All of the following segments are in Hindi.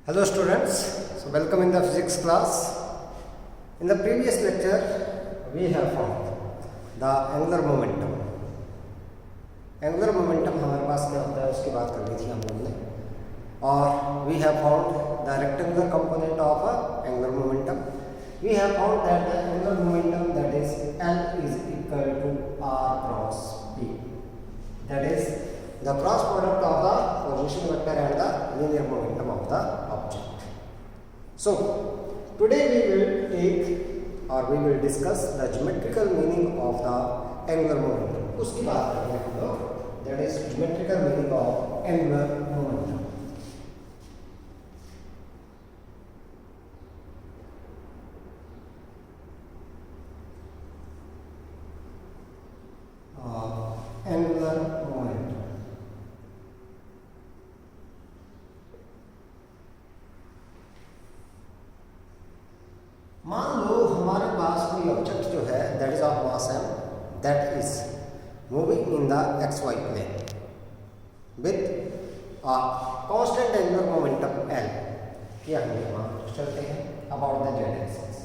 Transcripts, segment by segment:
Hello students, so welcome in the physics class. In the previous lecture we have found the angular momentum. Angular momentum हमारे पास क्या होता है उसकी बात कर ली थी हम लोगों ने, और we have found the rectangular component of angular momentum. We have found that the angular momentum, that is L, is equal to R cross P. That is the cross product of the position vector and the linear momentum of the object. So today we will take or we will discuss the geometrical meaning of the angular momentum. उसकी बात करते हैं हम लोग, that is geometrical meaning of angular momentum. Angular momentum. मान लो हमारे पास कोई ऑब्जेक्ट जो है that is of mass m, that is moving in the xy plane with a constant angular momentum l. क्या हम यहाँ चलते हैं about the z axis.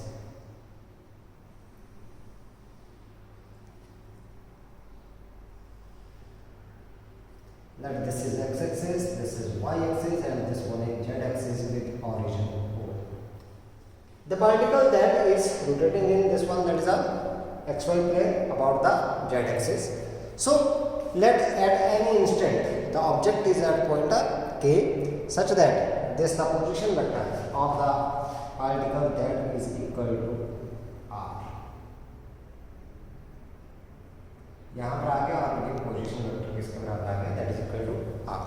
That this is x-axis, this is y-axis, and this one is z-axis with origin O. The particle that is rotating in this one, that is a xy plane about the z-axis. So let at any instant the object is at point K such that this the position vector of the particle that is equal to r. यहाँ पर आ गया और ये पोजीशन वेक्टर किसके बराबर आ गया, that is equal to r.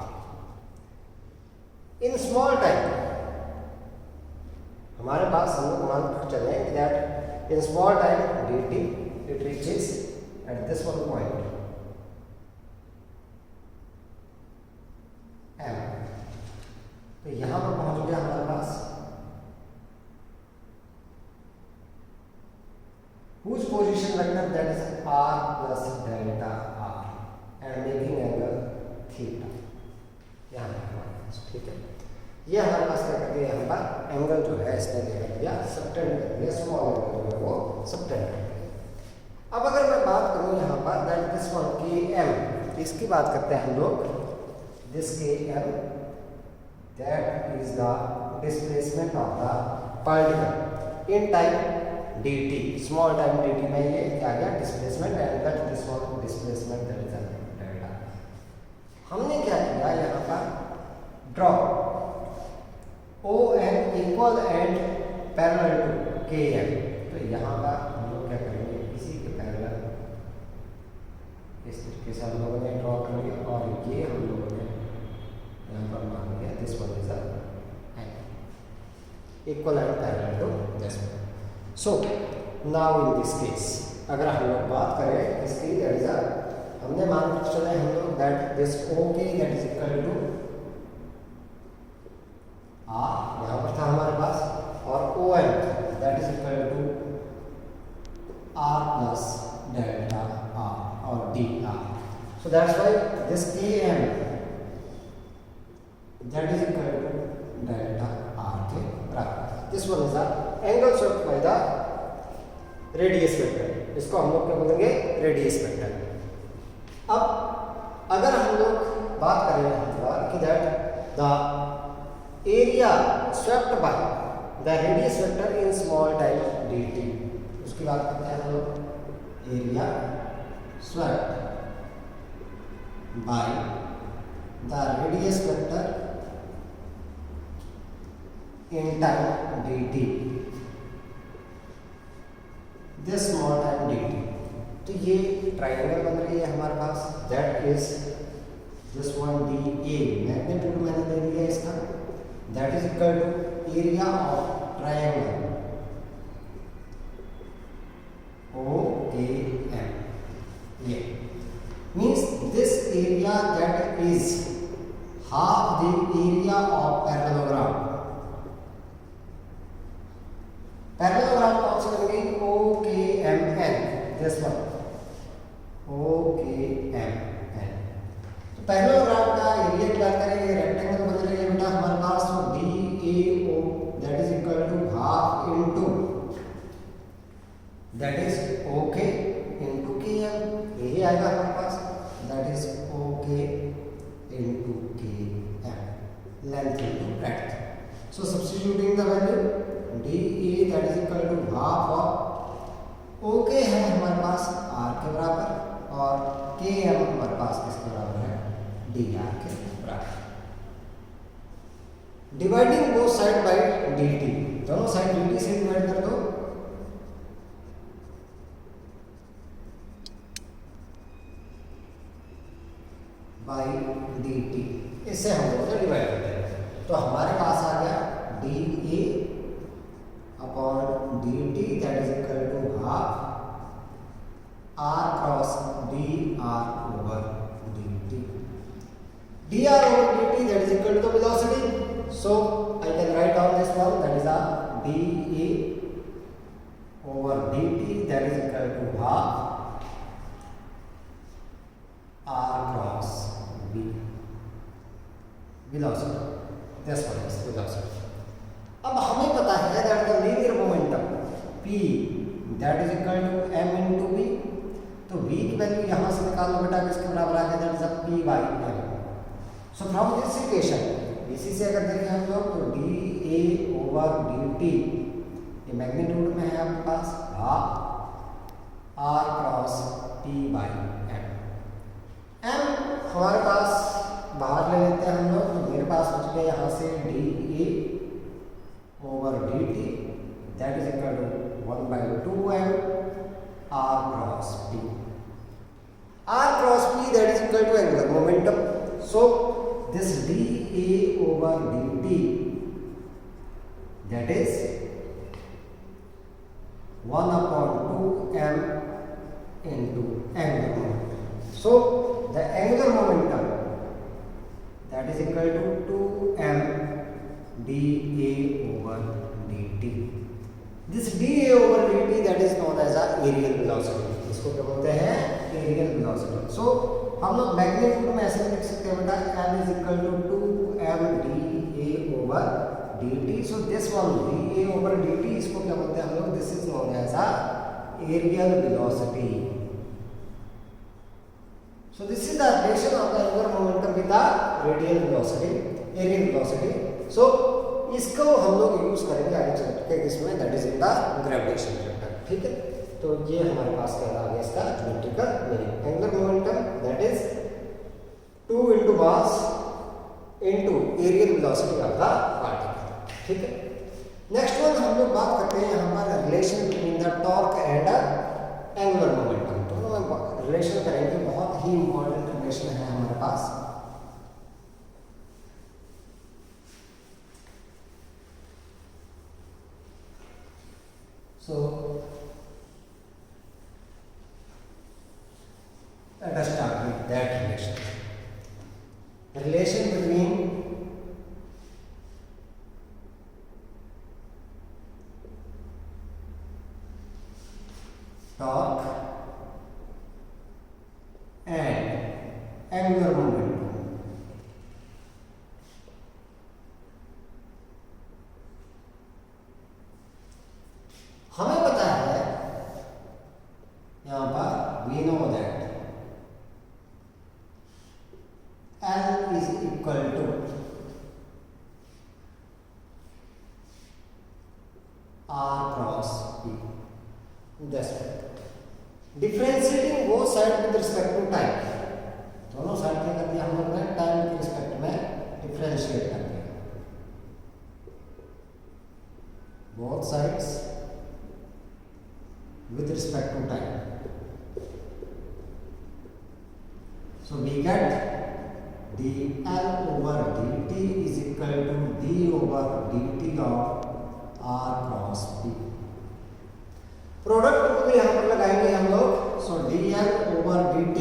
In small time हमारे पास हम लोग मान कर चले that in small time dt it reaches at this one point m. तो यहाँ पर पहुंच गया हमारे पास whose position vector, that is r plus delta r, and making angle theta. यहाँ ठीक है, ये हमारे पास क्या कर दिया, यहाँ पर एंगल जो है इसने ले लिया सबटेंड कर दिया, स्मॉल एंगल जो है वो सबटेंड कर दिया. अब अगर मैं बात करूँ यहाँ पर दैट दिस वन की m, इसकी बात करते हैं हम लोग, दिस के m, that is the displacement of the particle in time dt, small time dt में ये क्या गया displacement, and that this one displacement that is delta. हमने क्या किया यहाँ पर draw OM equal and parallel to KM. तो यहाँ पर हम लोग क्या करेंगे, इसी के पैरेलल इस तरीके से हम लोगों ने ड्रॉ कर लिया, और ये हम लोगों ने यहाँ पर मान लिया this one is equal and parallel to this one. So now in this case अगर हम लोग बात करें इसकी, दैट इज हमने मान कर चले हम लोग that this OK that is equal to r, यहाँ पर था हमारे पास, और OM that is equal to r plus delta r और dr. So that's why this KM that is equal to delta r के बराबर. This one is the angle swept by the radius vector. इसको हम लोग क्या बोलेंगे, रेडियस वेक्टर. अब अगर हम लोग बात करें कि that the area swept by the radius vector in small time dt, उसकी बात करते हैं हम लोग, area swept by the radius vector in time dt, this small time dt. तो ये ट्राइंगल बन रही है हमारे पास, that is this one dA, magnitude मैंने दे दिया इसका, that is equal to area of triangle OAM. ये means this area that is half the area of parallelogram. Parallelogram कौन सी बन गई, OKMN, दिस वन OKMN. तो पैरेललोग्राम का एरिया क्या करेंगे, रेक्टेंगल बन रही है बेटा हमारे पास, तो DA आएगा हमारे पास, that is okay into K M, length into breadth. So substituting the value D A that is equal to half of okay है हमारे पास आर के बराबर, और के एम हमारे पास किसके बराबर है, डी आर के बराबर। Dividing both side by D T, दोनों साइड डी टी से डिवाइड कर दो, बाई डी टी, इससे हम लोग ने डिवाइड करते हैं। तो हमारे पास आ गया D A upon D T that is equal to half R cross D R over D T. D R over D T that is equal to the velocity, so I can write down this one, that is a D A over D T that is equal to half R cross v velocity, this one is velocity। अब हमें पता है that the linear momentum p that is equal to m into v, तो v की वैल्यू यहाँ से निकाल लो बेटा, किसके बराबर आ गया, that is a p by m। So from this equation इसी से अगर देखें हम लोग तो d a over d t ये मैग्नीट्यूड में है आपके पास half r cross p by m। m हमारे पास बाहर ले लेते हैं हम लोग, तो मेरे पास बच गया यहाँ से D A over D T that is equal to 1/2m R cross P. R cross P that is equal to angular momentum, so this D A over D T that is 1/2m into angular momentum। So the angular momentum that is equal to 2m dA over dt। This dA over dt that is known as a aerial velocity, इसको क्या बोलते हैं, aerial velocity। So हम लोग मैग्नीट्यूड में ऐसे लिख सकते हैं बेटा m is equal to 2m dA over dt। So this one dA over dt इसको क्या बोलते हैं हम लोग, this is known as a aerial velocity। So this is the relation of the angular momentum with the radial velocity, aerial velocity। So इसको हम लोग यूज करेंगे आगे चल के इसमें, that is in the gravitation chapter, ठीक है। तो ये हमारे पास क्या आ गया इसका geometrical meaning, angular momentum that is 2 into mass into areal velocity of the particle, ठीक है। नेक्स्ट वन हम लोग बात करते हैं यहाँ पर relation between the torque and angular momentum, दोनों में रिलेशन करेंगे, बहुत ही इंपॉर्टेंट रिलेशन है हमारे पास। So let us start with that relation, relation between torque and angular momentum। हमें पता है यहां पर we know that L is equal to R cross P। Differentiating वो side with respect to time, दोनों साइड क्या कर दिया हम लोग ने, टाइम के रिस्पेक्ट में डिफरेंशिएट कर दिया, both sides with respect to time। So we get dl over dt is equal to d over dt of r cross p। Product को भी यहाँ पर लगाएंगे हम लोग, सो dl over dt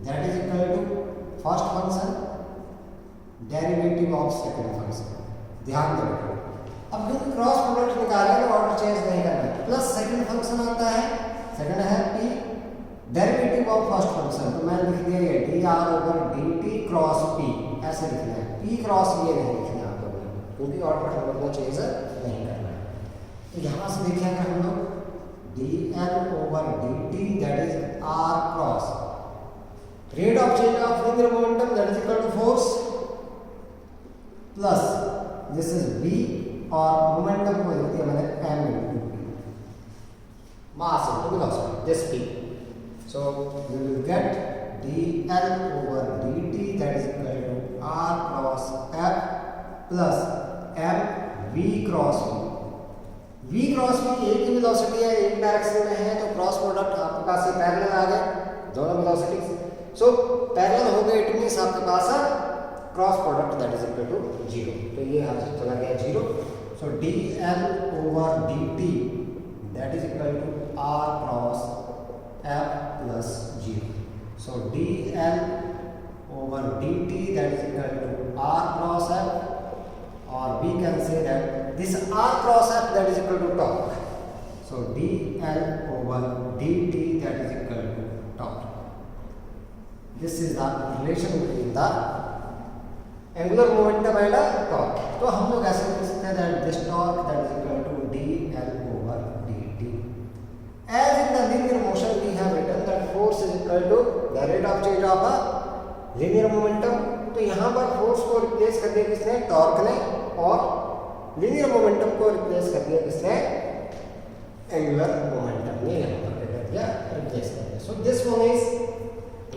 that is equal to first function derivative of second function. ध्यान देना, अब क्योंकि क्रॉस प्रोडक्ट निकाले तो ऑर्डर चेंज नहीं करना है, प्लस सेकंड फंक्शन आता है, सेकंड है p derivative of first function, तो मैंने लिख दिया ये dr over dt cross p, ऐसे लिखना है, p क्रॉस ये नहीं लिखना आप लोगों ने, क्योंकि ऑर्डर हम लोग को चेंज नहीं करना है। तो यहाँ से देखिए अगर हम लोग dl over dt that is rate of change of linear momentum that is equal to force plus this is v और momentum को लिखते हैं मैंने m into p, mass into velocity, this p. So we will get dl over dt that is equal to r cross f plus m v cross v. v cross v एक ही वेलोसिटी है, एक डायरेक्शन में है, तो क्रॉस प्रोडक्ट आपके पास ये पैरेलल आ गए दोनों वेलोसिटीज. सो पैरेलल हो गए, इट मींस आपके पास cross product that is equal to 0. तो ये यहाँ से चला गया 0. सो dl over dt that is equal to r cross f plus 0. So dl over dt that is equal to r cross f, or we can say that this r cross f that is equal to torque. So dl over dt that is equal to torque. This is the relation between the angular momentum and torque. तो हम लोग ऐसे लिख सकते हैं that this torque that is equal to dl over dt. As in the linear motion we have written that force is equal to the rate of change of a linear momentum. तो यहाँ पर फोर्स को रिप्लेस कर दिया किसने? टॉर्क ने. और लीनियर मोमेंटम को रिप्लेस कर दिया किसने? एंगुलर मोमेंटम ने यहाँ पर कर दिया रिप्लेस कर दिया. So this one is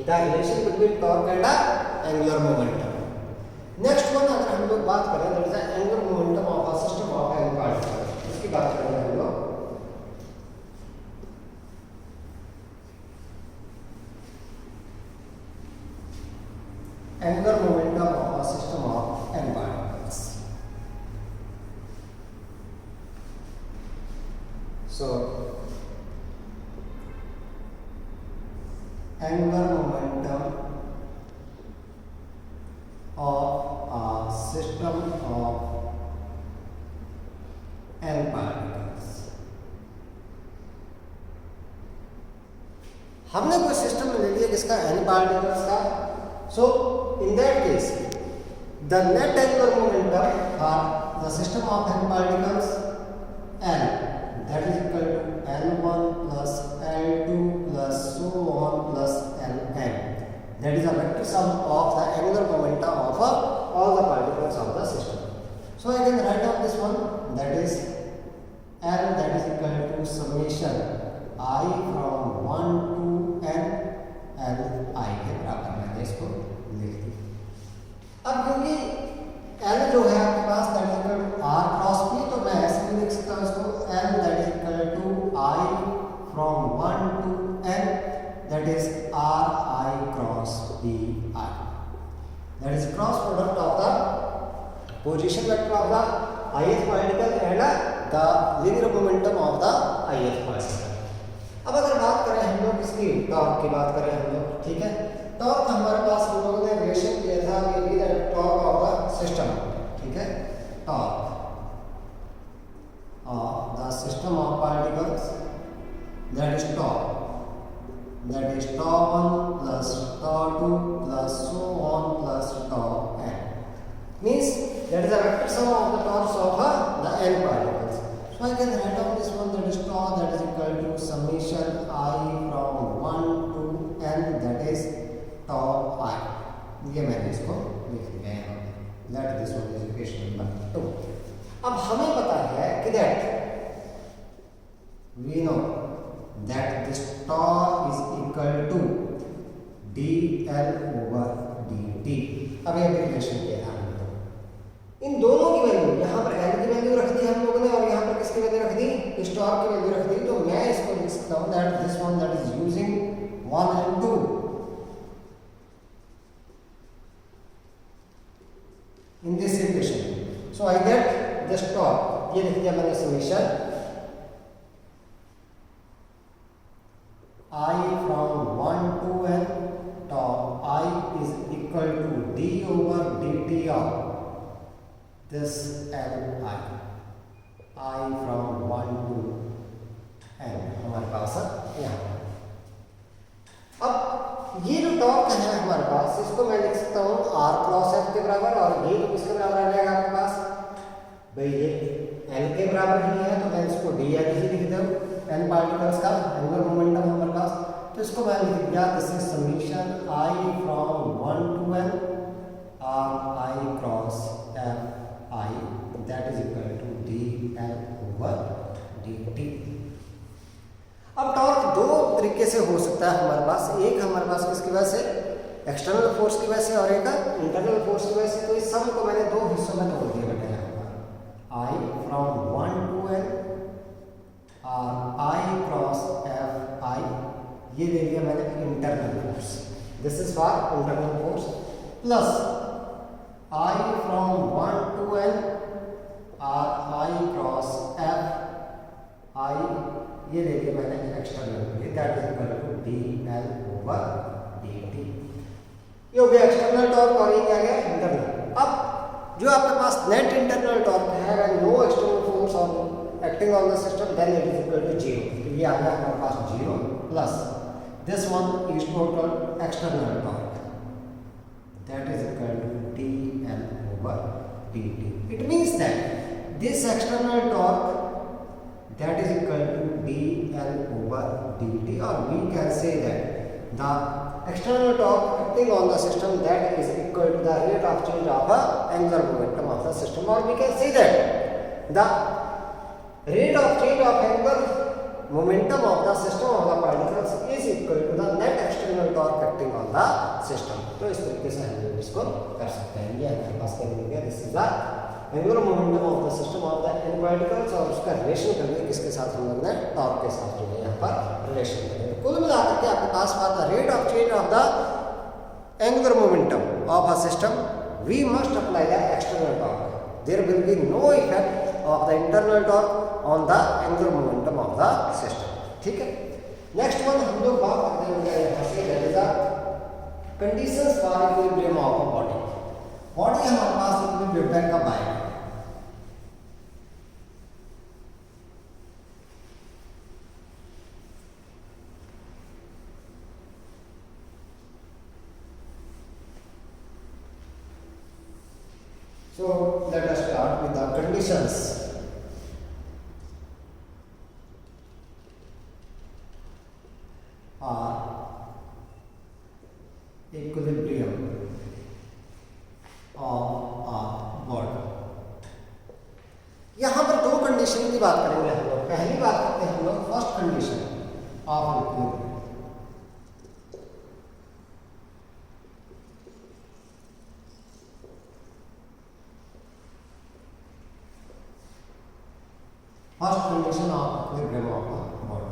the relation between torque and angular momentum. Next one अगर हम लोग बात करें that is the angular momentum of a system of N particle. इसकी बात करेंगे हम लोग. angular momentum of a system of n particles. So angular momentum of a system of n particles. हमने कोई सिस्टम ले लिया किसका? n पार्टिकल्स का. So in that case the net angular momentum for the system of n particles n that is equal to n1 plus n2 plus so on plus nn. That is a vector sum of the angular momentum of all the particles of the system. So I can write down this one, that is n that is equal to summation I from 1 to n l I के बराबर. मैंने इसको लिख दिया. अब क्योंकि n जो है आपके पास that is equal to r cross p, तो मैं ऐसे भी लिख सकता हूँ इसको n that is equal to I from 1 to n that is r I cross p I. That is cross product of the position vector of the ith particle and the linear momentum of the ith particle. अब अगर बात करें हम लोग इसकी टॉर्क की बात करें हम लोग, ठीक है. टॉर्क हमारे पास हम लोगों ने रिलेशन किया था कि be the torque of the system, ठीक है. Torque of the system of particles that is torque, that is tau 1 plus tau 2 plus so on plus tau n. Means that is a vector sum of the torques of the n particles. So I can write down this one, that is tau that is equal to summation I from 1 to n that is tau I. ये मैंने इसको लिख दिया है. That this one is equation number 2. अब हमें पता है कि that we know that this tau is equal to dl over dt. अब ये रिलेशन किया है हमने. तो इन दोनों की वैल्यू, यहाँ पर l की वैल्यू रख दी हम लोगों ने और यहाँ पर किसकी वैल्यू रख दी? इस टॉर्क की वैल्यू रख दी. तो मैं इसको लिख सकता हूँ that this one that is using 1 and 2 in this equation. So I get this torque. ये लिख दिया मैंने summation I from 1 to n tau I is equal to d over dt of this L I from 1 to n हमारे पास है यहाँ. अब ये जो टॉर्क है हमारे पास, इसको मैं लिख सकता हूँ r क्रॉस f के बराबर, और ये तो किसके बराबर आ जाएगा आपके पास? भाई ये l के बराबर ही है, तो मैं इसको dl ही लिख दूँ. n पार्टिकल्स का एंगुलर मोमेंटम हमारे पास, तो इसको मैं लिख दिया this is summation I from 1 to n और I cross F I that is equal to D L over D T. अब टॉर्क दो तरीके से हो सकता है हमारे पास, एक हमारे पास किसकी वजह से, एक्सटर्नल फोर्स की वजह से, और एक इंटरनल फोर्स की वजह से। तो इस सम को मैंने दो हिस्सों में तोड़ दिया बेटा यहाँ पर, आई फ्रॉम 1 to n और आई क्रॉस एफ आई, ये ले लिया मैंने internal force, this is for internal force, plus I from 1 to n और आई क्रॉस एफ आई, ये ले लिया मैंने external, that is equal to D L over D T. ये हो गया एक्सटर्नल टॉर्क और ये क्या गया इंटरनल। अब जो आपके पास नेट इंटरनल टॉर्क है, no external force on acting on the system, then it is equal to 0। ये आ गया हमारे पास 0 plus this one is total external torque, that is equal to D L over D T. It means that this external torque that is equal to dl over dt, or we can say that the external torque acting on the system that is equal to the rate of change of the angular momentum of the system, or we can say that the rate of change of angular momentum of the system of the particles is equal to the net external torque acting on the system। तो इस तरीके से हम इसको कर सकते हैं। ये हमारे पास क्या मिलेगा, this is the angular momentum of the system of the N particles, और उसका रिलेशन करेंगे किसके साथ, हम लोग ने टॉर्क के साथ जो है यहाँ पर रिलेशन करेंगे। कुल मिलाकर के आपके पास बात the rate of change of the angular momentum of a system, we must apply the external torque, there will be no effect of the internal torque on the angular momentum of the system. ठीक है, नेक्स्ट वन हम लोग बात करते हैं यहाँ से, that is the conditions for equilibrium of a body. Body हमारे पास इक्विलिब्रियम कब आएगा, so let us start with the conditions। equilibrium of a body। यहां पर दो कंडीशन की बात करेंगे हम लोग। पहली बात करते हैं हम लोग first condition of equilibrium. First condition of equilibrium of body.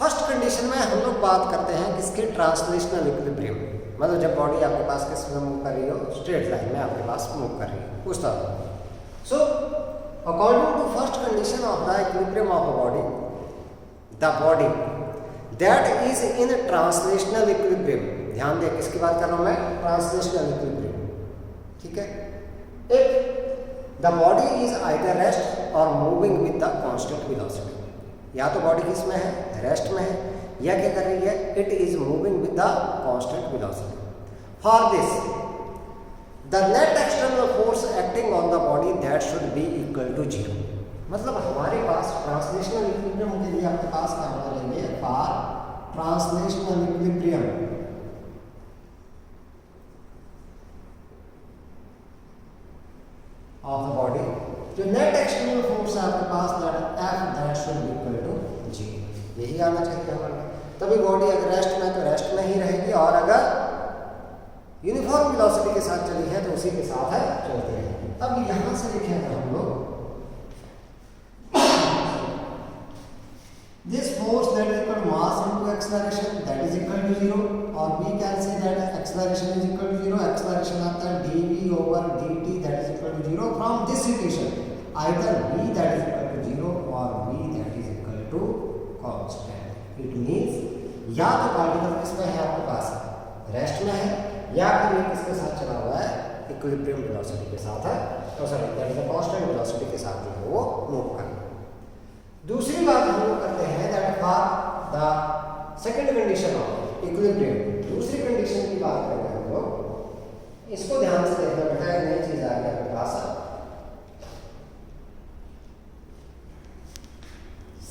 First condition में हम लोग बात करते हैं किसके, ट्रांसलेशनल इक्विलिब्रियम, मतलब जब बॉडी आपके पास किस में मूव कर रही हो, स्ट्रेट लाइन में आपके पास मूव कर रही है उस तरह। So according to first condition of the equilibrium of a body, the body that is in translational equilibrium, ध्यान दें किसकी बात कर रहा हूं मैं, ट्रांसलेशनल इक्विलिब्रियम। ठीक है, if the body is either rest और moving with the constant velocity, या तो बॉडी किस में है, रेस्ट में है, या क्या कर रही है, it is moving with the constant velocity. For this the net external force acting on the body that should be equal to 0। मतलब हमारे पास ट्रांसलेशनल इक्विलिब्रियम के लिए आपके पास क्या होना चाहिए, for translational equilibrium of the body, जो नेट एक्सटर्नल फोर्स है आपके पास that should be equal to 0। यही आना चाहिए हमारे, तभी बॉडी अगर रेस्ट में तो रेस्ट में ही रहेगी, और अगर यूनिफॉर्म वेलोसिटी के साथ चली है तो उसी के साथ है चलती है। अब यहां से लिखेंगे हम लोग this force that is equal mass into acceleration that is equal to 0, और we can say that acceleration is equal to 0, acceleration आता है dv over dt that is equal to 0। From this equation either v that is equal to 0 और v that is equal to constant. It means या तो पार्टिकल किसमें है आपके पास, रेस्ट में है, या फिर ये किसके साथ चला हुआ है, इक्विलिब्रियम वेलोसिटी के साथ है, तो sorry that is constant velocity के साथ जो है वो मूव कर। दूसरी बात हम लोग करते हैं that for the second condition of equilibrium, दूसरी कंडीशन की बात करेंगे हम लोग। इसको ध्यान से देखना बेटा, एक नई चीज आ गई आपके पास,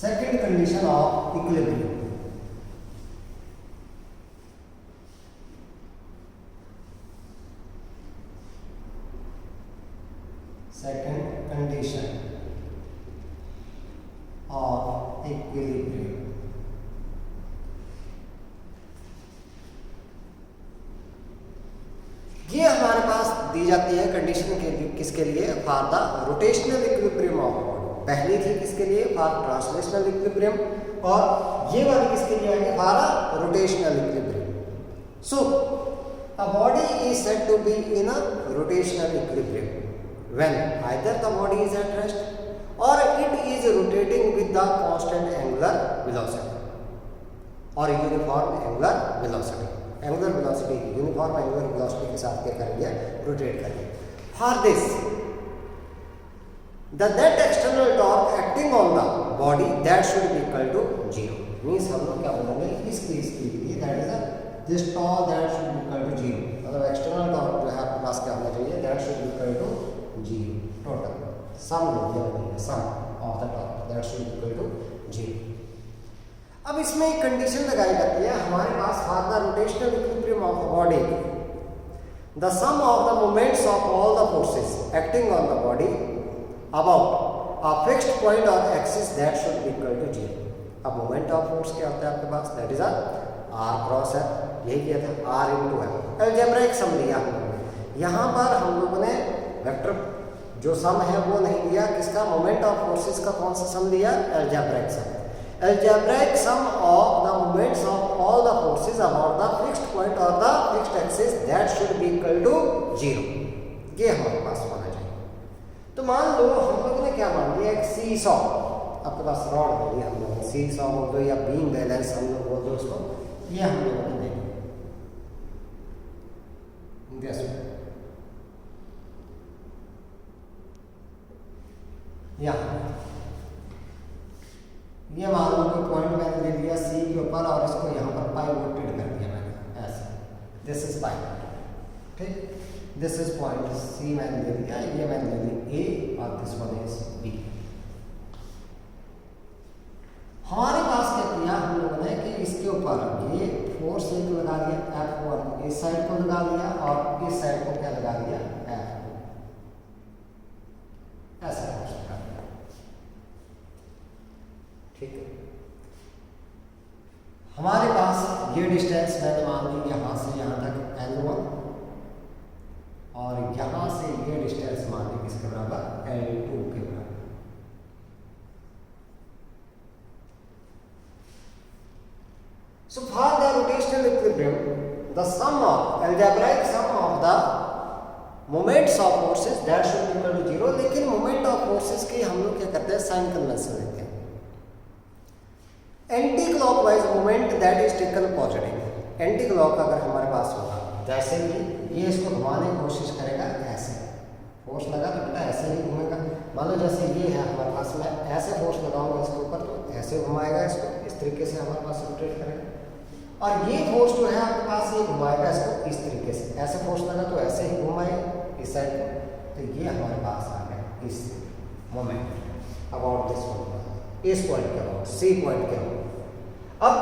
सेकंड कंडीशन ऑफ इक्विलिब्रियम। दी जाती है कंडीशन के लिए, किसके लिए, for the rotational equilibrium of body. पहली थी किसके लिए, फॉर ट्रांसलेशनल इक्विलिब्रियम, और ये वाली किसके लिए आएगी, for rotational equilibrium. So a body is said to be in a rotational equilibrium when either the body is at rest और it is rotating with the constant angular velocity और uniform angular velocity. Angular velocity uniform angular velocity के साथ क्या करेंगे, रोटेट करेंगे। For this the that external torque acting on the body that should be equal to 0। Means हम लोग क्या बोलेंगे, इस केस के लिए that is this torque that should be equal to 0। मतलब एक्सटर्नल टॉर्क जो है आपके पास क्या होना चाहिए, that should be equal to 0 total sum of the torque that should be equal to 0। अब इसमें एक कंडीशन लगाई जाती है हमारे पास, for the rotational equilibrium of body the sum of the moments of all the forces acting on the body about a fixed point और axis that should be equal to 0। अब मोमेंट ऑफ फोर्स क्या होता है आपके पास, दैट इज आर क्रॉस है, यही किया था आर इंटू है। अलजेब्रिक सम लिया यहाँ पर हम लोगों ने वेक्टर जो सम है वो नहीं लिया, किसका, मोमेंट ऑफ फोर्सेस का कौन सा सम लिया, algebraic sum. Algebraic sum of the moments of all the forces about the fixed point or the fixed axis that should be equal to 0। ये हमारे पास होना चाहिए। तो मान लो हम लोगों ने क्या मान लिया, एक सी सॉ आपके पास रॉड दे दी हम लोगों ने, सी सॉ बोल दो या बीम बैलेंस हम लोग बोल दो उसको, ये हम लोगों ने देखा यहाँ ये मान लो कि पॉइंट मैंने ले लिया सी के ऊपर और इसको यहाँ पर पाइवोटेड कर दिया मैंने ऐसे, दिस इज पाइवोट, ठीक, दिस इज पॉइंट सी मैंने ले लिया, ये मैंने ले लिया ए और दिस वन इज बी। हमारे पास क्या किया हम लोगों ने कि इसके ऊपर ये फोर्स एक लगा दिया F1, इस साइड को लगा दिया और इस साइड को क्या लगा दिया, F2, ऐसा फोर्स लगा दिया, ठीक है। हमारे पास ये डिस्टेंस मैंने मान ली यहाँ से यहाँ तक L1 और यहाँ से ये डिस्टेंस मान ली किसके बराबर, L2 के बराबर। So for the rotational equilibrium, the sum of algebraic sum of the moments of forces that should be equal to 0। लेकिन मोमेंट ऑफ फोर्सेस की हम लोग क्या करते हैं, साइन कन्वेंशन लेते हैं। Anti clockwise moment that is taken positive, anti clock अगर हमारे पास होगा, जैसे कि ये इसको घुमाने की कोशिश करेगा, ऐसे फोर्स लगा तो बेटा ऐसे ही घूमेगा। मान लो जैसे ये है हमारे पास, मैं ऐसे फोर्स लगाऊंगा इसके ऊपर तो ऐसे घुमाएगा इसको, इस तरीके से हमारे पास रोटेट करेगा। और ये फोर्स जो है आपके पास ये घुमाएगा इसको इस तरीके से, ऐसे फोर्स लगा तो ऐसे ही घुमाएगा इस साइड को, तो ये हमारे पास आ गया इस मोमेंट अबाउट दिस वन, इस पॉइंट के अबाउट, सी पॉइंट के अबाउट। अब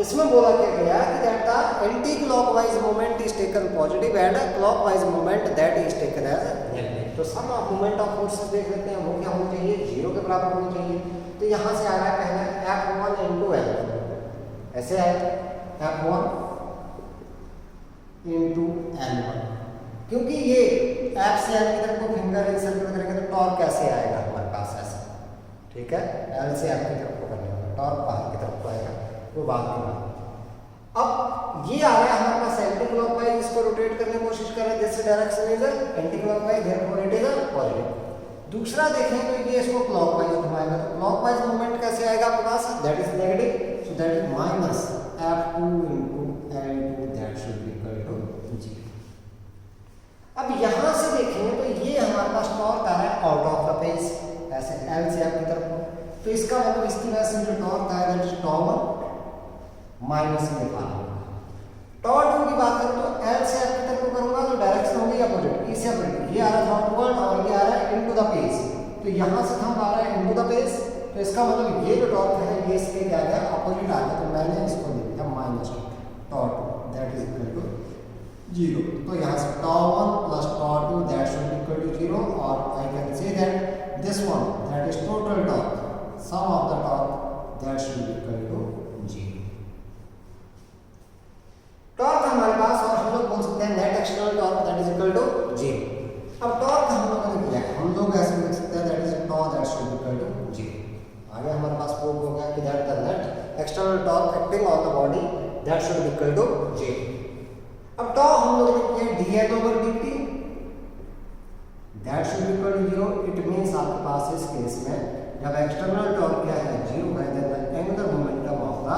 इसमें बोला क्या गया कि that the anti clockwise moment is taken positive and clockwise moment that is taken as negative. तो sum of moment of forces देख लेते हैं, वो क्या होना चाहिए, 0 के बराबर होना चाहिए। तो यहाँ से आ रहा है पहला F1 इंटू L1, ऐसे आएगा F1 इंटू L1, क्योंकि ये F से L की तरफ को फिंगर इंसर्ट करेंगे तो टॉर्क कैसे आएगा हमारे पास ऐसा, ठीक है, L से F की तरफ को करने वाला टॉर्क बाहर की तरफ को आएगा, वो बाद की बात। अब ये आ रहा है हमारे पास एंटी क्लॉकवाइज, इसको रोटेट करने की कोशिश कर रहे हैं, this direction is anti clockwise, therefore it is positive. दूसरा देखें तो ये इसको क्लॉकवाइज घुमाएगा, तो क्लॉकवाइज मूवमेंट कैसे आएगा आपके पास, that is negative, so that is minus F2 into L2 that should be equal to 0। अब यहाँ से देखें तो ये हमारे पास टॉर्क आ रहा है आउट ऑफ द फेस, ऐसे L से F की तरफ, तो इसका मतलब इसकी वजह से जो टॉर्क आएगा दैट इज टॉ1 माइनस में निकालूंगा। टॉ2 की बात करूं तो L से F की तरफ को करूंगा तो डायरेक्शन होगी अपोजिट, इससे अपोजिट, ये आ रहा है टॉ1 और ये आ रहा है इनटू द पेस, तो यहाँ से हम आ रहा है इनटू द पेस, तो इसका मतलब ये जो टॉर्क है ये इसके क्या आ गया, अपोजिट आ गया, तो मैंने इसको लिख दिया माइनस टॉ2 दैट इज इक्वल टू 0। तो यहाँ से टॉ1 प्लस टॉ2 that should be equal to 0, और I can say that this one that is total torque, sum of the torque that should be equal to 0। Torque हमारे पास, और हम लोग बोल सकते हैं net external external torque that is equal to 0। अब टॉर्क हम लोगों ने किया, हम लोग ऐसे लिख सकते हैं that is torque that should equal to 0। आगे हमारे पास प्रूव हो गया कि that the net external torque acting on the body that should equal to 0। अब टॉर्क हम लोगों ने किया dn over dt that should equal to 0। It means आपके पास इस केस में जब एक्सटर्नल टॉर्क क्या है 0 है, then the angular momentum of the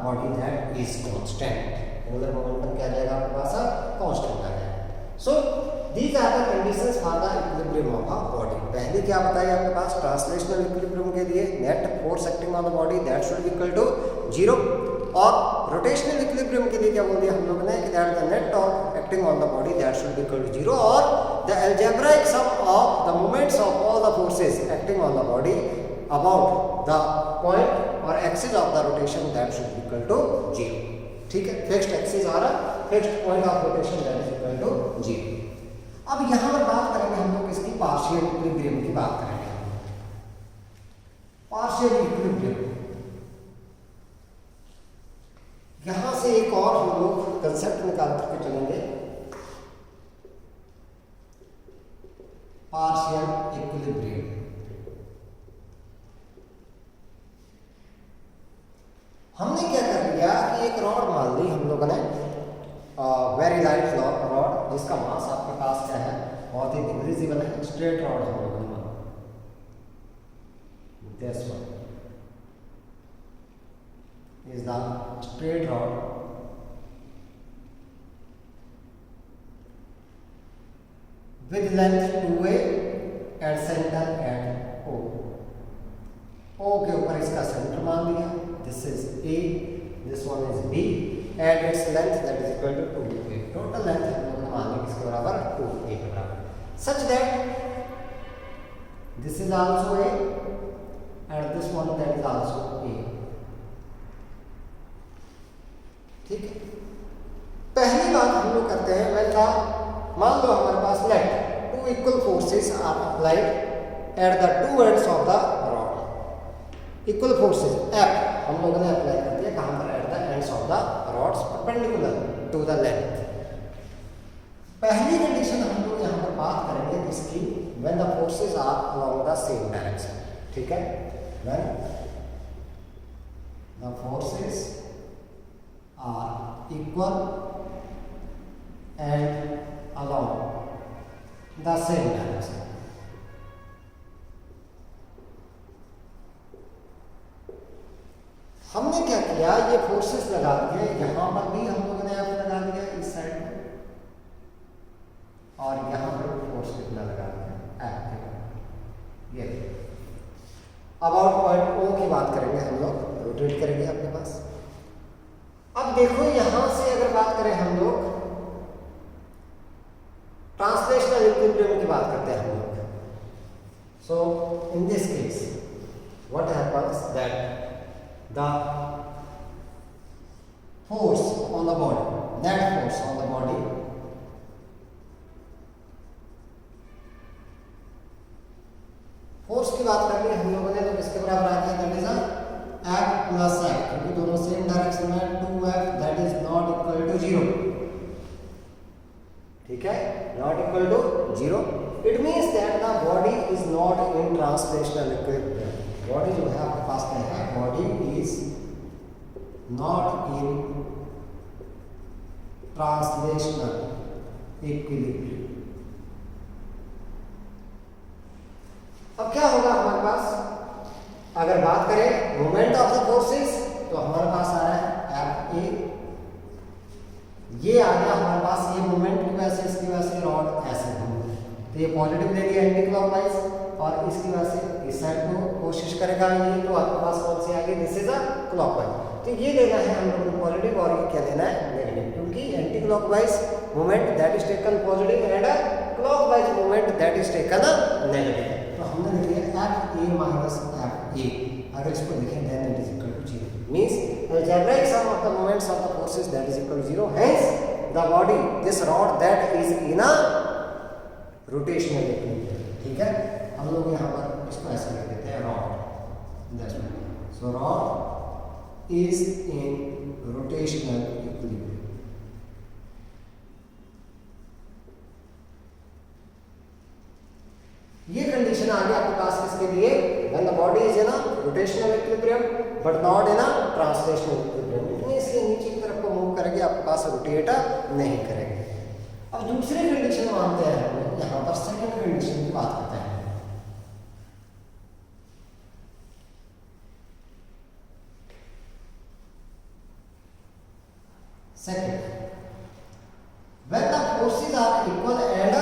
body that is constant. Angular momentum क्या जाएगा आपके पास, कांस्टेंट आ जाएगा। So these are the conditions for the equilibrium of a body. पहले क्या बताया आपके पास, ट्रांसलेशनल इक्विलिब्रियम के लिए net force acting on the body that should be equal to 0, और रोटेशनल इक्विलिब्रियम के लिए क्या बोल दिया हम लोगों ने कि that the net torque acting on the body that should be equal to 0, और the algebraic sum of the moments of all the forces acting on the body about the point और axis of the rotation that should be equal to 0। ठीक है, फिक्स्ड एक्सिस और fixed point of rotation that is equal to 0। अब यहां पर बात करेंगे हम लोग इसकी पार्शियल इक्विलिब्रियम की बात करेंगे। पार्शियल इक्विलिब्रियम, यहां से एक और हम लोग कंसेप्ट निकाल करके चलेंगे, पार्शियल इक्विलिब्रियम। हमने क्या कर लिया कि एक रॉड मान ली हम लोगों ने, वेरी लाइट रॉड जिसका मास आपके पास क्या है, बहुत ही निग्लिजिबल है, स्ट्रेट रॉड हम लोगों ने माना, this one is the straight rod with length 2a at center at O। O के ऊपर इसका सेंटर मान लिया, this is A, this one is B and its length that is equal to 2a। Total length हम लोग ने मान ली किसके बराबर, 2a के बराबर, such that this is also A and this one that is also A। ठीक है, पहली बात हम लोग करते हैं, मैंने कहा मान लो हमारे पास let 2 equal forces are applied at the 2 ends of the rod. Equal forces F हम लोगों ने अप्लाई कर दिया कहां पर, at the ends of the rods perpendicular to the length. पहली कंडीशन हम लोग यहां पर बात करेंगे इसकी, when the forces are along the same direction. ठीक है, when the forces are equal and along the same direction। हमने क्या किया, ये फोर्सेस लगा दिए, यहां पर भी हम लोगों ने F लगा दिया इस साइड में, और यहां पर भी फोर्स कितना लगा दिया, F। ये अबाउट पॉइंट O की बात करेंगे हम लोग, रोटेट करेंगे आपके पास। अब देखो यहां से अगर बात करें हम लोग, ट्रांसलेशनल इक्विलिब्रियम की बात करते हैं हम लोग। So in this case what happens that the force on the body, net force on the body force की बात कर ली हम लोगों ने, तो किसके बराबर आ गया, that is F plus F, क्योंकि दोनों सेम डायरेक्शन में, 2F that is not equal to 0। ठीक है, not equal to 0, it means that the body is not in translational equilibrium. Body जो है आपके पास क्या है, body is not in translational equilibrium. अब क्या होगा हमारे पास, अगर बात करें मोमेंट ऑफ द फोर्सेस, तो हमारे पास आ रहा है F A, ये आ गया हमारे पास, ये मोमेंट की वजह से इसकी वजह से रॉड ऐसे घूम, तो ये पॉजिटिव ले लिया एंटी क्लॉकवाइज, और इसकी वजह से इस साइड को कोशिश करेगा ये, तो आपके पास कौन सी आ गई, दिस इज अ क्लॉकवाइज। तो ये लेना है हम लोग को पॉजिटिव, और ये क्या लेना है, नेगेटिव, क्योंकि anti clockwise moment that is taken positive and clockwise moment that is taken negative. तो हमने लिख लिया F A minus F A। अगर इसको लिखें then it is equal to 0, means algebraic sum of the moments of the forces that is equal to 0, hence the body, this rod that is in a rotational equilibrium। ठीक है, हम लोग यहाँ पर इसको ऐसे लिख देते हैं, rod, so rod is in rotational equilibrium। Pass rotate नहीं करेंगे। अब दूसरी कंडीशन मानते हैं हम यहाँ पर, सेकंड कंडीशन की बात करते हैं। Second, when the forces are equal and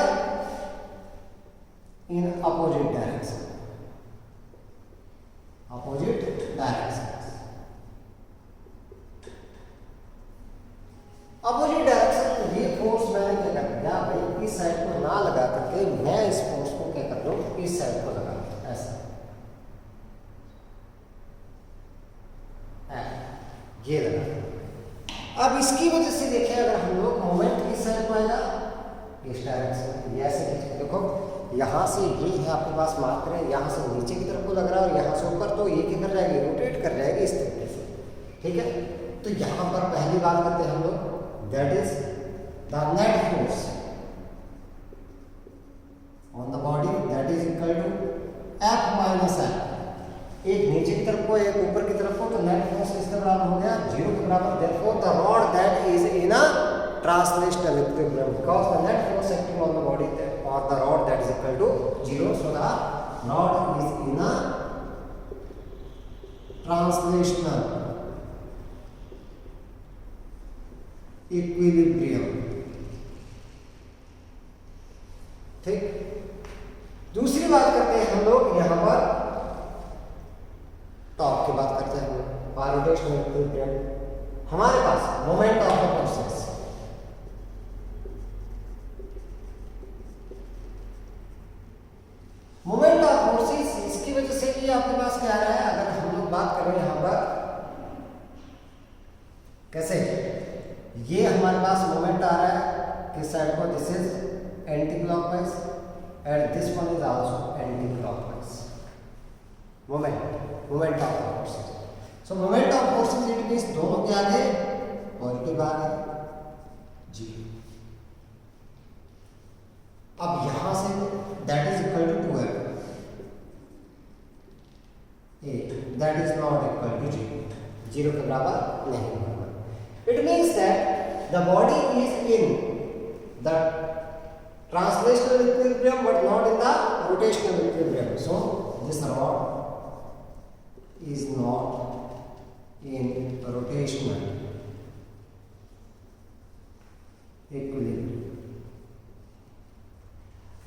in opposite direction, opposite directions, opposite direction, ये फोर्स मैंने क्या कर दिया भाई, इस साइड को ना लगा करके मैं इस फोर्स को क्या कर लूं, इस साइड को लगा दूं, ऐसा ये लगा। अब इसकी वजह से देखिए, अगर हम लोग मोमेंट किस साइड को आएगा, इस डायरेक्शन, ये ऐसे देखो यहाँ से ये है आपके पास मार्कर है, यहाँ से नीचे की तरफ को लग रहा है और यहाँ से ऊपर, तो ये क्या कर जाएगी, रोटेट कर जाएगी इस तरीके से, ठीक है। तो यहाँ पर पहली बात करते हैं हम लोग, that is the net force on the body, that is equal to F minus F, एक नीचे की तरफ को एक ऊपर की तरफ को, तो नेट फोर्स किसके बराबर हो गया, 0 के बराबर। Therefore the rod that is in a translational equilibrium because the net force acting on the body or the rod that is equal to 0, so the rod is in a translational equilibrium, ठीक। दूसरी बात करते हैं हम लोग यहाँ पर टॉर्क की बात करते हैं, हम रोटेशनल इक्विलिब्रियम, हमारे पास moment of the forces, moment of forces, इसकी वजह से भी आपके पास क्या आ रहा है, अगर हम लोग बात करें यहाँ पर कैसे, ये हमारे पास मोमेंट आ रहा है किस साइड को, this is anti clockwise and this one is also anti clockwise, moment of forces. So moment of forces it means दोनों के आगे पॉजिटिव आ रहे जी। अब यहां से that is equal to 2F, that is not equal to 0 के बराबर नहीं होगा। It means that the body is in the translational equilibrium but not in the rotational equilibrium, so this rod is not in rotational equilibrium।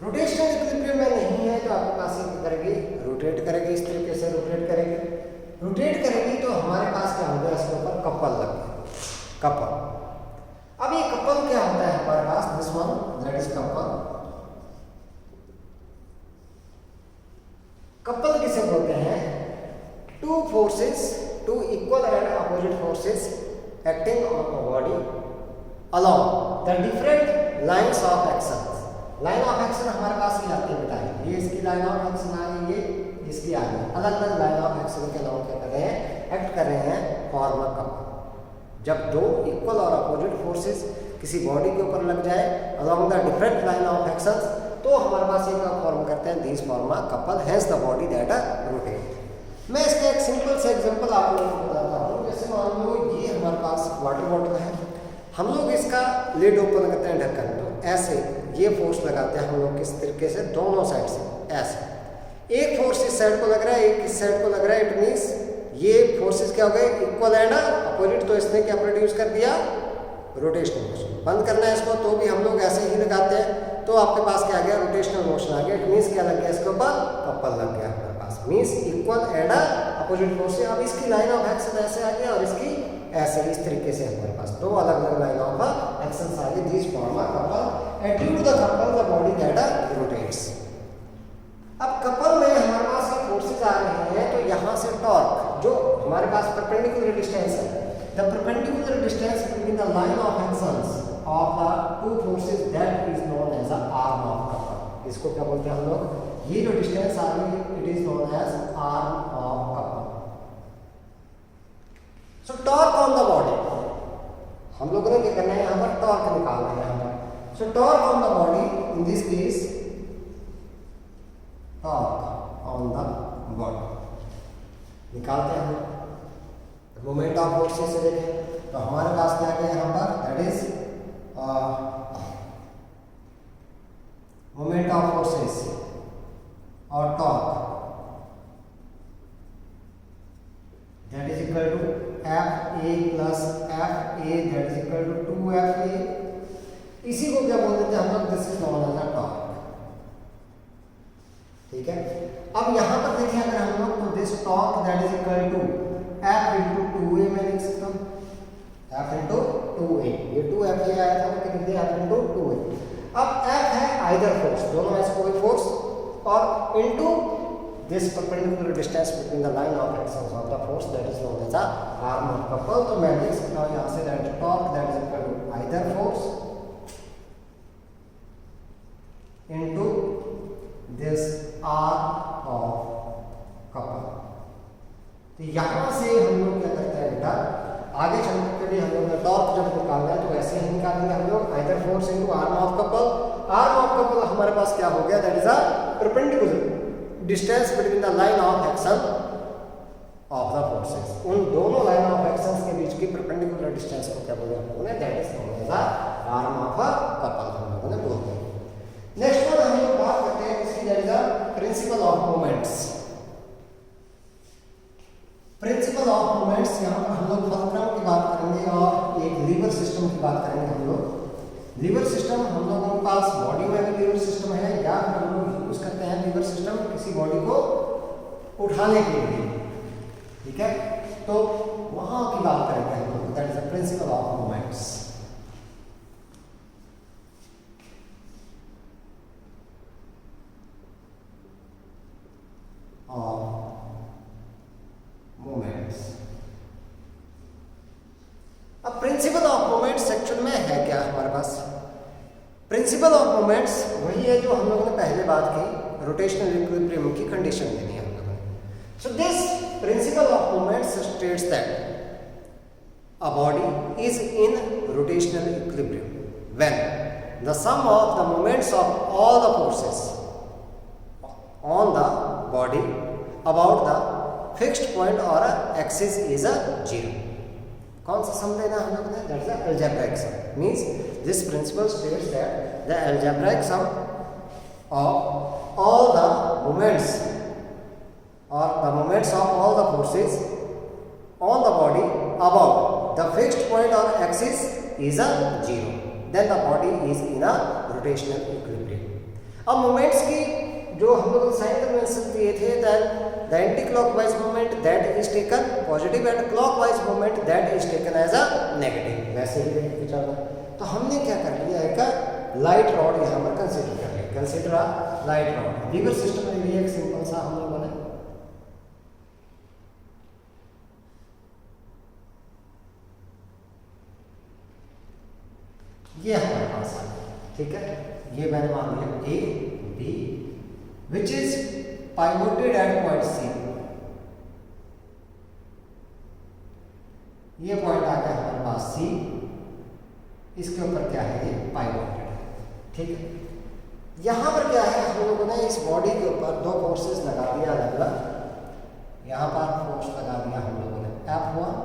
Rotational equilibrium में नहीं है तो आपके पास क्या करेगी, रोटेट करेगी, इस तरीके से रोटेट करेगी। रोटेट करेगी तो हमारे पास क्या होगा, इसके ऊपर कपल लग गया, कपल। अब ये कपल क्या होता है हमारे पास, this one that is couple. Couple किसे बोलते हैं, two forces, two equal and opposite forces acting on a body along the different lines of action। Line of action हमारे पास ही आती है बेटा, ये इसकी लाइन ऑफ एक्शन आ गई, ये इसकी आ गई, अलग अलग लाइन ऑफ एक्शन के नाम क्या कर रहे हैं, एक्ट कर रहे हैं, फॉर्म अ कपल। जब दो इक्वल और अपोजिट फोर्सेस किसी बॉडी के ऊपर लग जाए along the different line of actions, तो हमारे पास ये क्या फॉर्म करते हैं, this form a couple, has the body that rotate. मैं इसका एक सिंपल से एग्जांपल आप लोगों को बताता हूँ। जैसे मान लो ये हमारे पास वाटर बॉटल है, हम लोग इसका लिड ओपन करते हैं, ढक्कन, तो ऐसे ये फोर्स लगाते हैं हम लोग किस तरीके से, दोनों साइड से ऐसे। एक फोर्स इस साइड को लग रहा है, एक इस साइड को लग रहा है, इट मीन्स ये फोर्सेस क्या हो गए, इक्वल एंड अपोजिट। तो इसने क्या प्रोड्यूस कर दिया, रोटेशनल मोशन। बंद करना है इसको तो भी हम लोग ऐसे ही लगाते हैं, तो आपके पास क्या आ गया, रोटेशनल मोशन आ गया। इट मीन्स क्या लग गया, इसके ऊपर कपल लग गया हमारे पास, means equal and opposite force. अब इसकी लाइन ऑफ एक्शन ऐसे आ गया और इसकी ऐसे, इस तरीके से हमारे पास दो अलग अलग लाइन ऑफ एक्शन आ गई, this form a couple and due to the couple the body that rotates. अब कपल में हमारे पास ये फोर्सेस आ रहे हैं, तो यहाँ से टॉर्क जो हमारे पास परपेंडिकुलर डिस्टेंस है, the perpendicular distance between the line of actions of the two forces that is known as a arm of couple. इसको क्या बोलते हैं हम लोग, ये जो डिस्टेंस आ रही है it is known as arm of couple. So torque on the body, हम लोगों ने क्या करना है, यहाँ पर टॉर्क निकालना है यहाँ पर। सो torque on the body, in this case torque on the body निकालते हैं हम। मोमेंट ऑफ फोर्सेस से देखें तो हमारे पास क्या है यहाँ पर, that is equal to 2FA। इसी को क्या बोल देते हैं हम लोग, this is known as a torque. ठीक है, अब यहाँ पर देखिए अगर हम लोग तो this torque that is equal to F into 2A में लिख सकता हूँ, F इंटू 2A। ये 2FA आया था, तो लिख दिया F इंटू 2A। अब F है आइदर फोर्स, दोनों में से कोई फोर्स, और into this perpendicular distance between the line of actions of the force that is known as a arm of couple. तो मैं लिख सकता हूँ यहाँ से that torque that is equal to either force into this arm of couple. तो यहाँ से हम लोग क्या करते हैं बेटा, आगे चलने के लिए हम लोग ने टॉर्क जब निकालना है तो ऐसे ही निकालेंगे हम लोग, either force into arm of couple. Arm of couple हमारे पास क्या हो गया, that is a perpendicular distance between the line of action of the forces. उन दोनों लाइन ऑफ एक्शंस के बीच की परपेंडिकुलर डिस्टेंस को क्या बोले हम लोगों ने, that is known as a arm of a couple हम लोगों ने बोलते हैं। नेक्स्ट वन हम लोग बात करते हैं इसकी, that is the principal of moments. Principal of moments, यहाँ पर हम लोग फलक्रम की बात करेंगे और एक लीवर सिस्टम की बात करेंगे हम लोग। लीवर सिस्टम हम लोगों के पास बॉडी में भी लीवर सिस्टम है, या फिर हम लोग यूज करते हैं लीवर सिस्टम किसी बॉडी को उठाने के लिए। ठीक है, तो वहां की बात करेंगे हम लोग, that is the principal of moments. अब प्रिंसिपल ऑफ मोमेंट्स एक्चुअल में है क्या हमारे पास? प्रिंसिपल ऑफ मोमेंट्स वही है जो हम लोगों ने पहले बात की, रोटेशनल इक्विलिब्रियम की कंडीशन देनी है हम लोगों ने। So this principle of moments states that a body is in rotational equilibrium when the sum of the moments of all the forces on the body about the fixed point और एक्सिस इज अ 0। कौन सा सम देना हम लोग ने, that is the algebraic sum. Means this principle states that the algebraic sum of all the moments or the moments of all the forces on the body about the fixed point or axis is a 0, then the body is in a rotational equilibrium. अब मोमेंट्स की जो हम लोग साइन कन्वेंशन दिए थे, that the anti clockwise moment that is taken positive and clockwise moment that is taken as a negative, वैसे ही लेके चलना। तो हमने क्या कर लिया, एक लाइट रॉड यहाँ पर कंसीडर कर लिया, consider a light rod. Lever system में भी एक सिंपल सा हम लोगों ने ये हमारे पास आ गया। ठीक है, ये मैंने मान लिया A B which is pivoted at point C. ये पॉइंट आ गया हमारे पास सी, इसके ऊपर क्या है, ये पाइवोटेड। ठीक है, यहां पर क्या है, हम लोगों ने इस बॉडी के ऊपर दो फोर्सेस लगा दिया अलग अलग। यहां पर फोर्स लगा दिया हम लोगों ने F1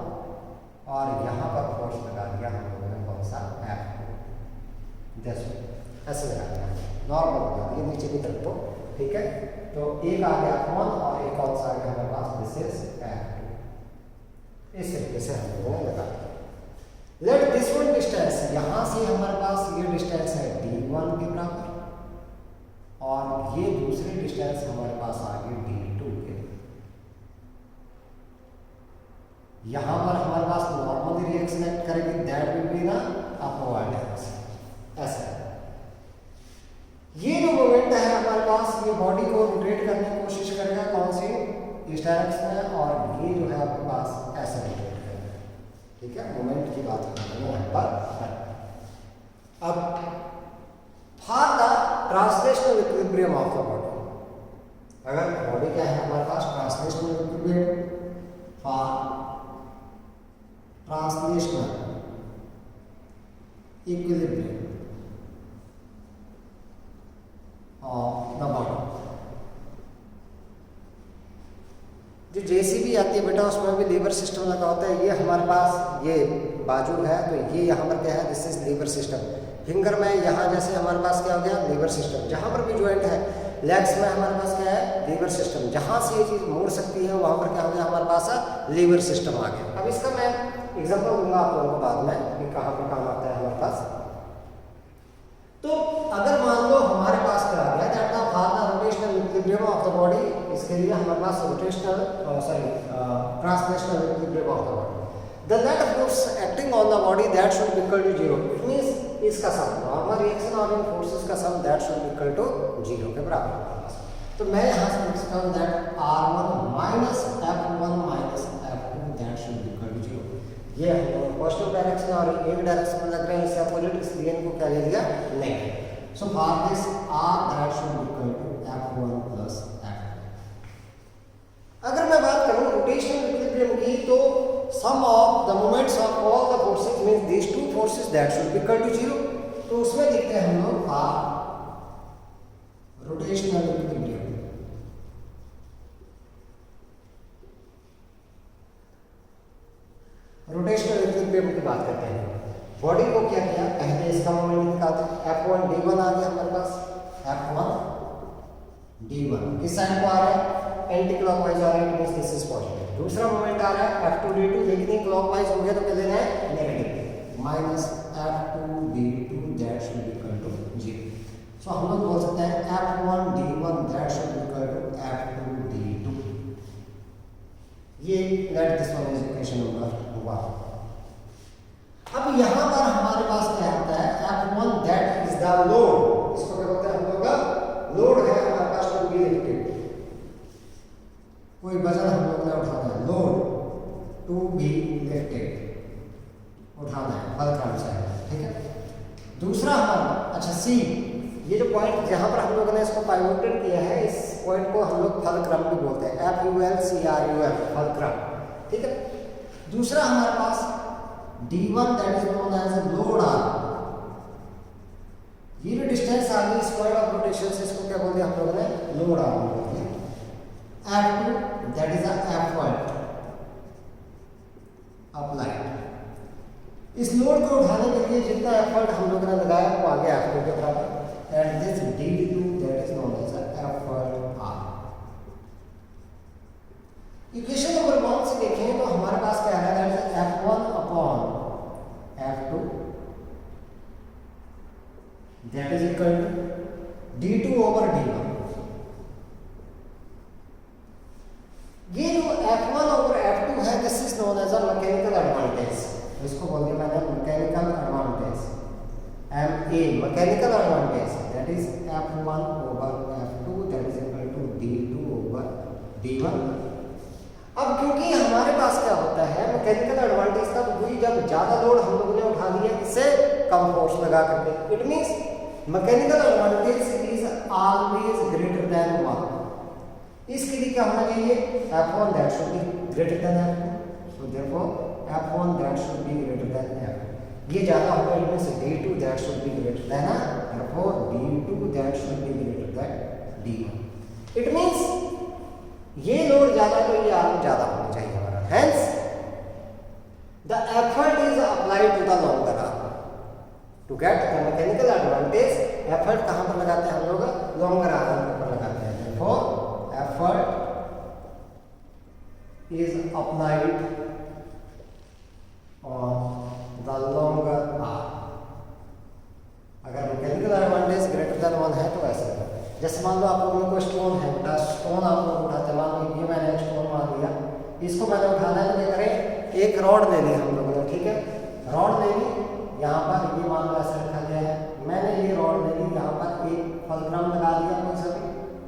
और यहां पर फोर्स लगा दिया हम लोगों ने कौन सा, F2। ऐसे लगा दिया, नॉर्मल लगा दिया, नीचे की तरफ को। ठीक है, तो एक आ गया F1 और एक कौन सा आ गया हमारे पास, दिस इज F2। इस तरीके से हम लोगों ने लगा दिया। लेट दिस वन डिस्टेंस, यहां से हमारे पास ये डिस्टेंस है D1 के बराबर और ये दूसरी डिस्टेंस हमारे पास आ गई D2 के। यहां पर हमारे पास नॉर्मली रिएक्शन एक्ट करेगी, that will be the upward direction. ऐसा ये जो मोमेंट है हमारे पास, ये बॉडी को रोटेट करने की कोशिश करेगा कौन सी, इस डायरेक्शन में, और ये जो है आपके पास ऐसा रोटेट करेगा। ठीक है, मोमेंट की बात करते हैं यहाँ पर। अब for the translational equilibrium of the body, अगर बॉडी क्या है हमारे पास, translational equilibrium, for translational equilibrium of the body. जो जेसीबी आती है बेटा, उसमें भी लीवर सिस्टम लगा होता है। ये हमारे पास ये बाजू है, तो ये यहाँ पर क्या है, this is lever system. Finger में यहाँ जैसे हमारे पास क्या हो गया, लीवर सिस्टम। जहाँ पर भी ज्वाइंट है, लेग्स में हमारे पास क्या है, लीवर सिस्टम। जहाँ से ये चीज़ मोड़ सकती है वहाँ पर क्या हो गया हमारे पास, लीवर सिस्टम आ गया। अब इसका मैं एग्जाम्पल दूंगा आप लोगों को बाद में कि कहाँ पे काम आता है हमारे पास। तो अगर मान लो हमारे पास क्या आ गया that the former rotational equilibrium of the body, इसके लिए हमारे पास rotational translational equilibrium of the body, the net force acting on the body that should be equal to 0। It means इसका सम, नॉर्मल रिएक्शन और इन फोर्सेस का sum that should be equal to 0 के बराबर होगा। तो मैं यहाँ से लिख सकता हूँ that R1 minus F1 minus F2 that should be equal to 0। ये हम लोग पॉजिटिव डायरेक्शन और एक डायरेक्शन में लग रहे हैं, इससे अपोजिट, इसलिए इनको क्या ले लिया, negative. So for this R that should be equal to F1 plus F2। अगर मैं बात करूं रोटेशनल इक्विलिब्रियम की, तो sum of the moments of all the forces means these two forces that should be equal to 0। तो उसमें देखते हैं हम लोग रोटेशनल इक्विलिब्रियम। रोटेशनल इक्विलिब्रियम की बात करते हैं। बॉडी को क्या किया, पहले इसका मोमेंट निकालते हैं। F1 d1 आ गया हमारे पास, F1 d1 किस साइड को आ रहा है, एंटी क्लॉकवाइज आ रहा है, मींस दिस इज पॉजिटिव। दूसरा मोमेंट आ रहा है F2 d2, लेकिन ये क्लॉकवाइज हो गया तो क्या लेना है, negative, minus F2 d2 that should be equal to 0। So हम लोग बोल सकते हैं F1 d1 that should be equal to F2 d2। ये let this one is equation number 1। अब यहाँ पर हमारे पास क्या होता है, F1 that is the load, इसको क्या बोलते हैं हम लोग का, लोड है हमारे पास टू बी लिफ्टेड, कोई वजन हम लोग ने उठाना है, लोड टू बी लिफ्टेड, उठाना है फलक्रम से, ठीक है। दूसरा हमारा, अच्छा सी, ये जो पॉइंट जहां पर हम लोगों ने इसको पाइवोटेड किया है, इस पॉइंट को हम लोग फलक्रम भी बोलते हैं, FULCRUM, फलक्रम, ठीक है। दूसरा हमारे पास D1 that is known as load arm, ये जो डिस्टेंस आ गई स्क्वायर ऑफ रोटेशन से, इसको क्या बोलते हैं हम लोगों ने, लोड आर्म बोलते हैं। F2 that is a effort applied. इस लोड को उठाने के लिए जितना एफर्ट हम लोगों ने लगाया वो आ गया F2 के बराबर, and this D2 that is known as effort R। Equation number 1 से देखें तो हमारे पास क्या है, that is F1 upon F2 that is equal to D2 over D1। ये जो F1 ओवर F2 है, this is known as a mechanical advantage, इसको बोल दिया मैंने mechanical advantage, MA, mechanical advantage, that is F1 over F2 that is equal to D2 over D1। अब क्योंकि हमारे पास क्या होता है, मैकेनिकल एडवांटेज तब हुई जब ज्यादा लोड हम लोगों ने उठा लिया, इससे कम फोर्स लगा करके। It means mechanical advantage is always greater than 1। इसके लिए क्या होना चाहिए, F1 that should be greater than F2, so therefore F1 that should be greater than F2। ये ज्यादा होगा, it means D2 that should be greater than, therefore D2 that should be greater than D1। It means ये लोड ज्यादा तो ये आर्म ज्यादा होना चाहिए हमारा, hence the effort is applied to the longer arm to get the mechanical advantage. Effort कहां पर लगाते हैं हम लोग, लॉन्गर आर्म पर लगाते हैं, therefore effort is applied on the longer arm। अगर मैकेनिकल एडवांटेज ग्रेटर देन 1 है तो ऐसे है, जैसे मान लो आप लोगों में कोई स्टोन है, बेटा स्टोन आप लोग उठाते हैं, मान लो ये मैंने स्टोन मान लिया, इसको मैंने उठाना है तो क्या करें, एक रॉड ले ली हम लोगों ने, ठीक है, रॉड ले ली, यहाँ पर ये मान लो ऐसे रखा गया है, मैंने ये रॉड ले ली, यहाँ पर एक फलक्रम लगा दिया कोई सा भी,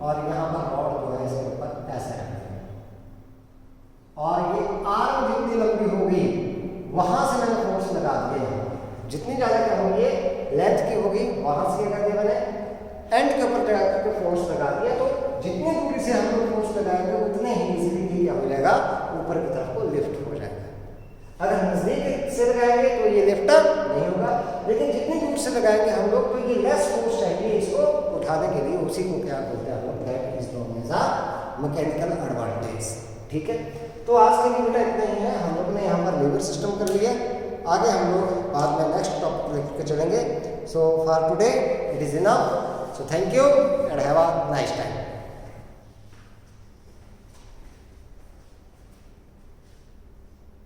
और यहाँ पर रॉड जो है इसके ऊपर ऐसे रख दिया, और ये आर्म जितनी लंबी होगी वहां से मैंने फोर्स लगा दिया, जितनी ज्यादा क्या होगी लेंथ की होगी, वहां से क्या कर दिया मैंने एंड के ऊपर लगा करके फोर्स लगा दिया। तो जितनी दूरी से हम लोग फोर्स लगाएंगे उतने ही इजीली क्या हो जाएगा, ऊपर की तरफ को लिफ्ट हो जाएगा। अगर नजदीक से लगाएंगे तो ये लिफ्टर नहीं होगा, लेकिन जितनी दूर से लगाएंगे हम लोग तो ये लेस फोर्स चाहिए इसको उठाने के लिए, उसी को क्या बोलते हैं हम लोग, that is known as a mechanical advantage. ठीक है, तो आज के लिए बेटा इतना ही है, हम लोग ने यहाँ पर लीवर सिस्टम कर लिया, आगे हम लोग बाद में नेक्स्ट टॉपिक लेकर चलेंगे। So for today it is enough, so thank you and have a nice time.